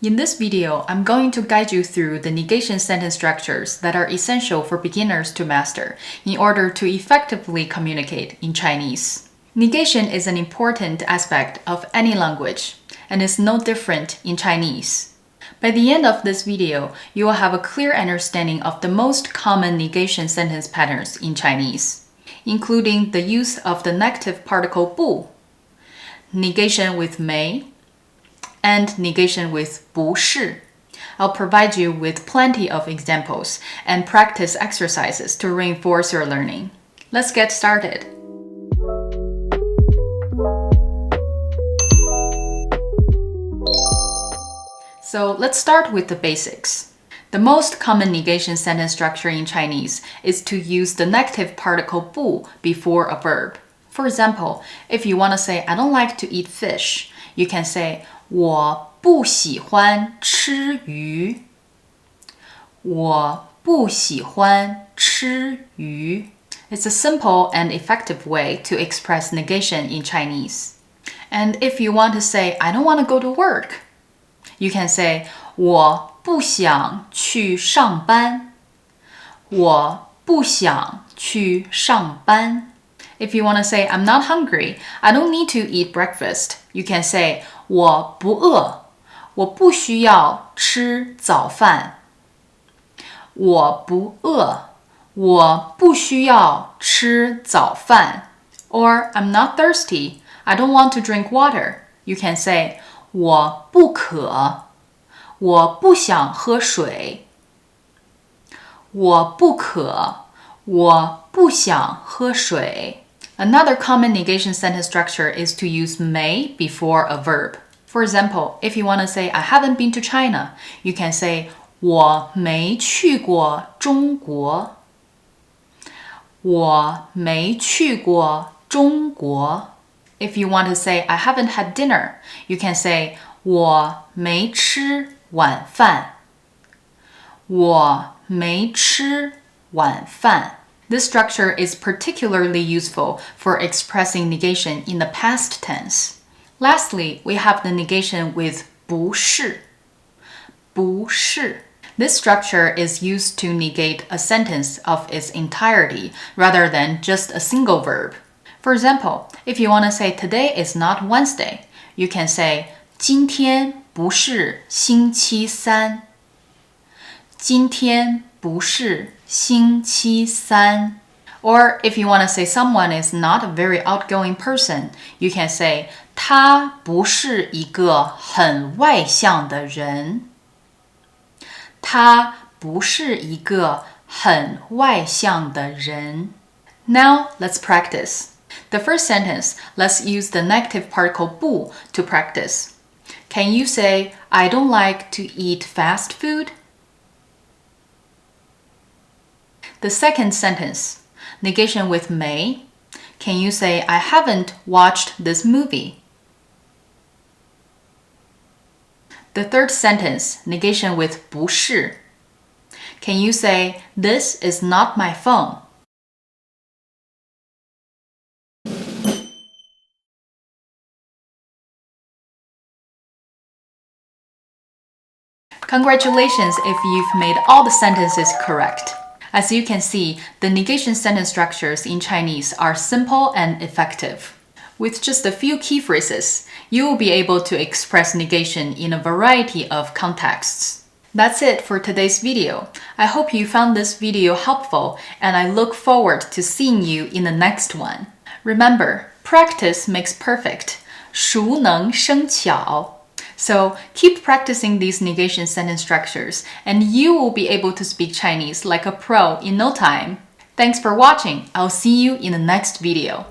In this video, I'm going to guide you through the negation sentence structures that are essential for beginners to master in order to effectively communicate in Chinese. Negation is an important aspect of any language and is no different in Chinese. By the end of this video, you will have a clear understanding of the most common negation sentence patterns in Chinese, including the use of the negative particle 不, negation with 没, and negation with 不是. I'll provide you with plenty of examples and practice exercises to reinforce your learning. Let's get started. So let's start with the basics. The most common negation sentence structure in Chinese is to use the negative particle 不 before a verb. For example, if you want to say, I don't like to eat fish, you can say, 我不喜欢吃鱼。我不喜欢吃鱼。It's a simple and effective way to express negation in Chinese. And if you want to say, I don't want to go to work, you can say, 我不想去上班。我不想去上班。If you want to say, I'm not hungry, I don't need to eat breakfast, you can say, 我不饿，我不需要吃早饭。我不饿，我不需要吃早饭。Or, I'm not thirsty, I don't want to drink water, you can say, 我不渴，我不想喝水。我不渴，我不想喝水。Another common negation sentence structure is to use may before a verb. For example, if you want to say, I haven't been to China, you can say, 我没去过中国。我没去过中国。If you want to say, I haven't had dinner, you can say, 我没吃晚饭。我没吃晚饭。This structure is particularly useful for expressing negation in the past tense. Lastly, we have the negation with 不是。不是。This structure is used to negate a sentence of its entirety rather than just a single verb. For example, if you want to say today is not Wednesday, you can say 今天不是星期三。今天不是星期三。Or if you want to say someone is not a very outgoing person, you can say 他不是一个很外向的人。他不是一个很外向的人。Now let's practice. The first sentence, let's use the negative particle 不 to practice. Can you say, I don't like to eat fast food? The second sentence, negation with may. Can you say, I haven't watched this movie? The third sentence, negation with 不是. Can you say, this is not my phone? Congratulations if you've made all the sentences correct. As you can see, the negation sentence structures in Chinese are simple and effective. With just a few key phrases, you will be able to express negation in a variety of contexts. That's it for today's video. I hope you found this video helpful, and I look forward to seeing you in the next one. Remember, practice makes perfect. 熟能生巧. So keep practicing these negation sentence structures, and you will be able to speak Chinese like a pro in no time. Thanks for watching. I'll see you in the next video.